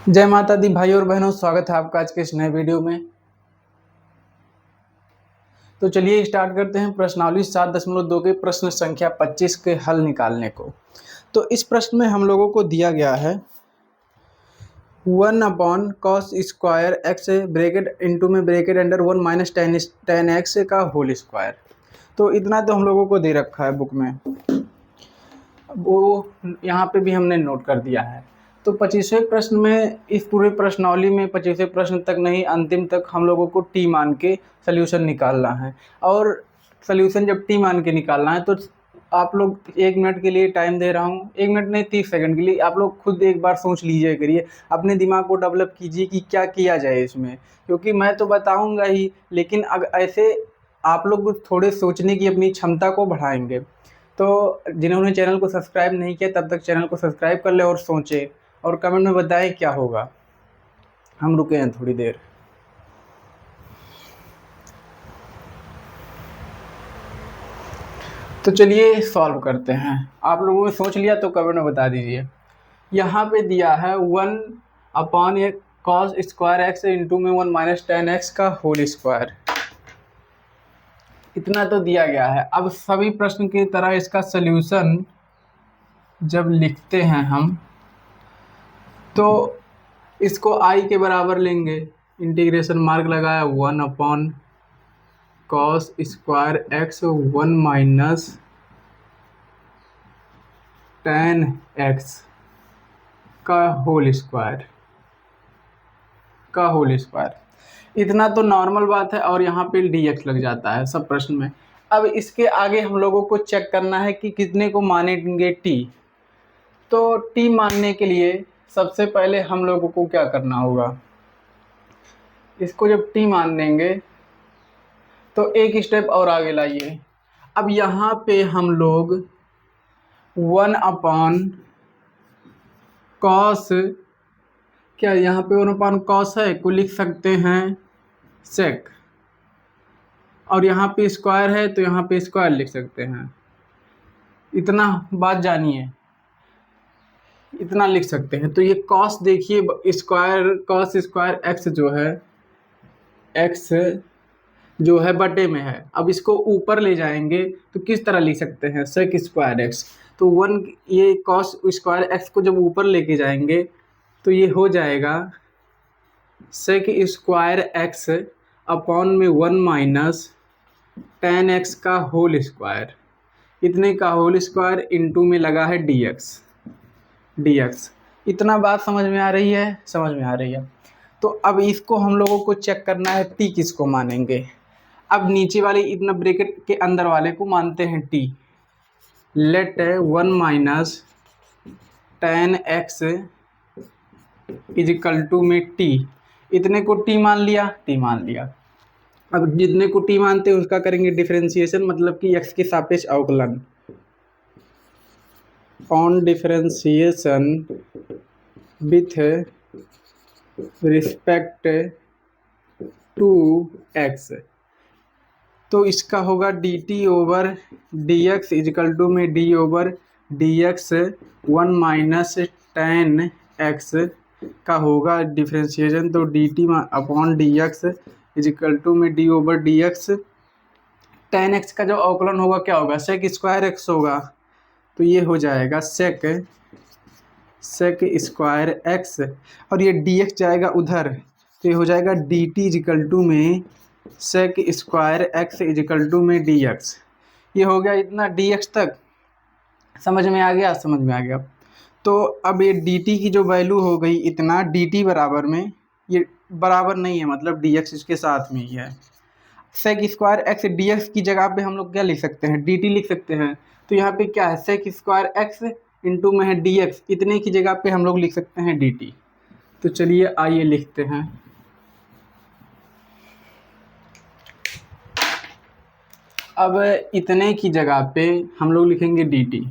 जय माता दी भाई और बहनों, स्वागत है आपका आज के इस नए वीडियो में। तो चलिए स्टार्ट करते हैं प्रश्नावली 7.2 के प्रश्न संख्या 25 के हल निकालने को। तो इस प्रश्न में हम लोगों को दिया गया है 1/cos² ब्रैकेट इंटू में bracket under 1 minus ten x का होल स्क्वायर। तो इतना तो हम लोगों को दे रखा है बुक में, वो यहाँ पे भी हमने नोट कर दिया है। तो 25वें प्रश्न में, इस पूरे प्रश्नावली में 25वें प्रश्न तक नहीं, अंतिम तक हम लोगों को टी मान के सोल्यूशन निकालना है। और सोल्यूशन जब टी मान के निकालना है तो आप लोग 1 मिनट के लिए टाइम दे रहा हूँ, 1 मिनट नहीं 30 सेकंड के लिए आप लोग खुद एक बार सोच लीजिए, करिए, अपने दिमाग को डेवलप कीजिए कि क्या किया जाए इसमें। क्योंकि मैं तो बताऊँगा ही, लेकिन अगर ऐसे आप लोग थोड़े सोचने की अपनी क्षमता को बढ़ाएंगे। तो जिन्होंने चैनल को सब्सक्राइब नहीं किया तब तक चैनल को सब्सक्राइब कर ले और सोचें और कमेंट में बताएं क्या होगा। हम रुके हैं थोड़ी देर। तो चलिए सॉल्व करते हैं। आप लोगों ने सोच लिया तो कमेंट में बता दीजिए। यहाँ पे दिया है 1/cos² इंटू में 1 माइनस टेन एक्स का होल स्क्वायर। इतना तो दिया गया है। अब सभी प्रश्न की तरह इसका सल्यूशन जब लिखते हैं हम तो इसको i के बराबर लेंगे, इंटीग्रेशन मार्क लगाया 1/cos² 1 माइनस टेन एक्स का होल स्क्वायर। इतना तो नॉर्मल बात है और यहाँ पे dx लग जाता है सब प्रश्न में। अब इसके आगे हम लोगों को चेक करना है कि कितने को मानेंगे t। तो t मानने के लिए सबसे पहले हम लोगों को क्या करना होगा, इसको जब t मान देंगे तो एक स्टेप और आगे लाइए। अब यहाँ पे हम लोग 1/cos, क्या यहाँ पे 1/cos है को लिख सकते हैं sec, और यहाँ पे स्क्वायर है तो यहाँ पे स्क्वायर लिख सकते हैं। इतना बात जानिए, इतना लिख सकते हैं। तो ये cos देखिए स्क्वायर, cos² x जो है, x जो है बटे में है। अब इसको ऊपर ले जाएंगे तो किस तरह लिख सकते हैं, sec² x। तो 1, ये cos² x को जब ऊपर लेके जाएंगे तो ये हो जाएगा sec² x अपॉन में 1 माइनस टेन एक्स का होल स्क्वायर, इतने का होल स्क्वायर इंटू में लगा है dx। इतना बात समझ में आ रही है? समझ में आ रही है। तो अब इसको हम लोगों को चेक करना है t किसको मानेंगे। अब नीचे वाले इतना ब्रैकेट के अंदर वाले को मानते हैं t। Let 1 minus ten x equal to में t, इतने को t मान लिया, t मान लिया। अब जितने को t मानते हैं उसका करेंगे डिफरेंशिएशन, मतलब कि x के सापेक्ष अवकलन, on differentiation with respect to x। तो इसका होगा dt over dx equal to में d over dx 1 minus ten x का होगा डिफरेंशिएशन, तो dt upon dx equal to में d over dx। Ten x का जो अवकलन होगा क्या होगा, sec² x होगा। तो ये हो जाएगा sec² x, और ये dx जाएगा उधर तो ये हो जाएगा dt इजिकल टू में sec² x इजिकल टू में dx। ये हो गया इतना dx तक, समझ में आ गया? समझ में आ गया। तो अब ये dt की जो वैल्यू हो गई इतना, dt बराबर में, ये बराबर नहीं है मतलब dx इसके साथ में ही है। sec² x dx की जगह पे हम लोग क्या लिख सकते हैं, dt लिख सकते हैं। तो यहाँ पे क्या है, sec² x इंटू में है dx, इतने की जगह पे हम लोग लिख सकते हैं dt। तो चलिए आइए लिखते हैं। अब इतने की जगह पे हम लोग लिखेंगे dt,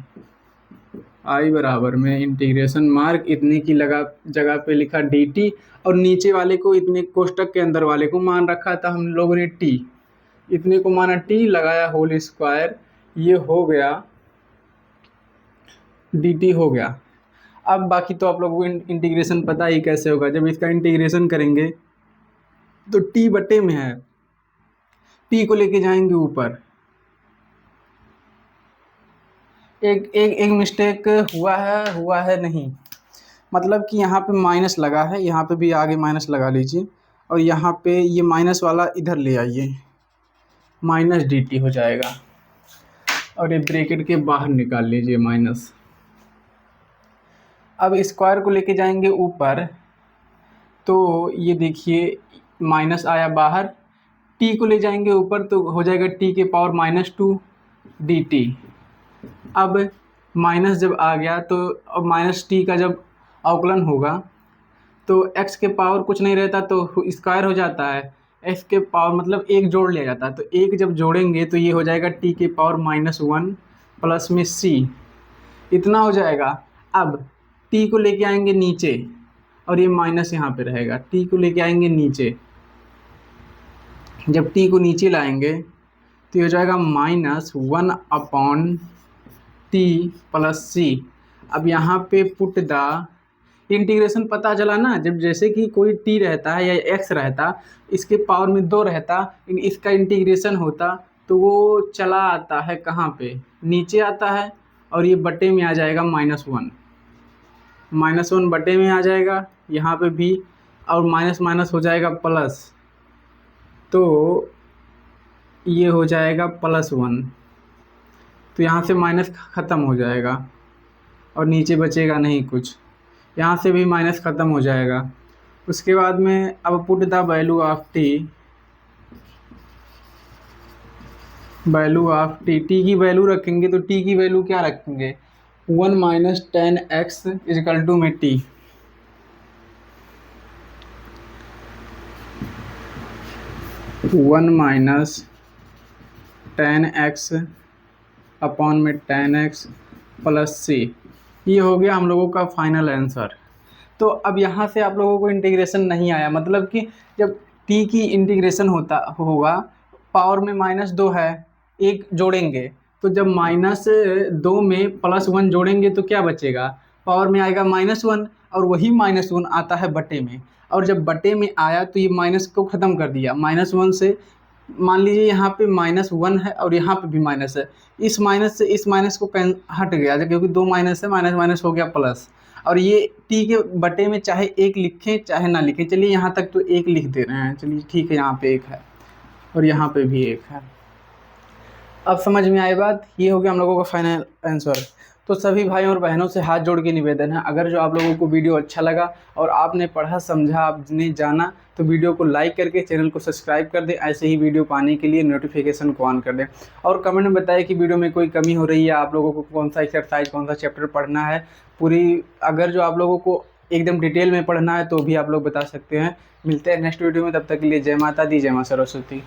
i बराबर में इंटीग्रेशन मार्क इतने की जगह पे लिखा dt, और नीचे वाले को, इतने कोष्टक के अंदर वाले को मान रखा था हम लोगों ने t, इतने को माना t, लगाया होल स्क्वायर, ये हो गया dt हो गया। अब बाकी तो आप लोगों को इंटीग्रेशन पता ही कैसे होगा। जब इसका इंटीग्रेशन करेंगे तो टी बटे में है, टी को लेके जाएंगे ऊपर। एक मिस्टेक हुआ है नहीं, मतलब कि यहाँ पे माइनस लगा है, यहाँ पे भी आगे माइनस लगा लीजिए, और यहाँ पे ये माइनस वाला इधर ले आइए, माइनस डी टी हो जाएगा, और ये ब्रैकेट के बाहर निकाल लीजिए माइनस। अब स्क्वायर को लेके जाएंगे ऊपर, तो ये देखिए माइनस आया बाहर, टी को ले जाएंगे ऊपर तो हो जाएगा टी के पावर -2 डी टी। अब माइनस जब आ गया तो अब माइनस टी का जब अवकलन होगा तो x के पावर कुछ नहीं रहता तो स्क्वायर हो जाता है, x के पावर मतलब एक जोड़ लिया जाता है, तो एक जब जोड़ेंगे तो ये हो जाएगा t के पावर -1 प्लस में c, इतना हो जाएगा। अब t को लेके आएंगे नीचे और ये माइनस यहाँ पे रहेगा, t को लेके आएंगे नीचे, जब t को नीचे लाएंगे तो ये हो जाएगा -1/t प्लस c। अब यहाँ पे पुट द इंटीग्रेशन पता चला ना, जब जैसे कि कोई t रहता है या x रहता, इसके पावर में 2 रहता, इसका इंटीग्रेशन होता तो वो चला आता है कहाँ पे, नीचे आता है, और ये बटे में आ जाएगा -1 बटे में आ जाएगा यहाँ पे भी, और माइनस माइनस हो जाएगा प्लस, तो ये हो जाएगा +1, तो यहाँ से माइनस ख़त्म हो जाएगा और नीचे बचेगा नहीं कुछ, यहाँ से भी माइनस ख़त्म हो जाएगा। उसके बाद में अब put the value of T की वैल्यू रखेंगे, तो टी की वैल्यू क्या रखेंगे, 1 - 10x = में टी, -10x/10x प्लस c, ये हो गया हम लोगों का फाइनल आंसर। तो अब यहाँ से आप लोगों को इंटीग्रेशन नहीं आया, मतलब कि जब t की इंटीग्रेशन होगा, पावर में -2 है, एक जोड़ेंगे, तो जब -2 में +1 जोड़ेंगे तो क्या बचेगा, पावर में आएगा -1, और वही -1 आता है बटे में, और जब बटे में आया तो ये माइनस को ख़त्म कर दिया, -1 से मान लीजिए यहाँ पे -1 है और यहाँ पे भी माइनस है, इस माइनस से इस माइनस को हट गया, क्योंकि 2 माइनस है, माइनस माइनस हो गया प्लस, और ये t के बटे में चाहे 1 लिखें चाहे ना लिखें, चलिए यहाँ तक तो 1 लिख दे रहे हैं, चलिए ठीक है, यहाँ पे 1 है और यहाँ पे भी 1 है। अब समझ में आई बात, ये हो गया हम लोगों का फाइनल आंसर। तो सभी भाइयों और बहनों से हाथ जोड़ के निवेदन है, अगर जो आप लोगों को वीडियो अच्छा लगा और आपने पढ़ा समझा, आपने जाना, तो वीडियो को लाइक करके चैनल को सब्सक्राइब कर दें, ऐसे ही वीडियो पाने के लिए नोटिफिकेशन को ऑन कर दें, और कमेंट में बताएं कि वीडियो में कोई कमी हो रही है, आप लोगों को कौन सा एक्सरसाइज कौन सा चैप्टर पढ़ना है पूरी, अगर जो आप लोगों को एकदम डिटेल में पढ़ना है तो भी आप लोग बता सकते हैं। मिलते हैं नेक्स्ट वीडियो में, तब तक के लिए जय माता दी, जय माँ सरस्वती।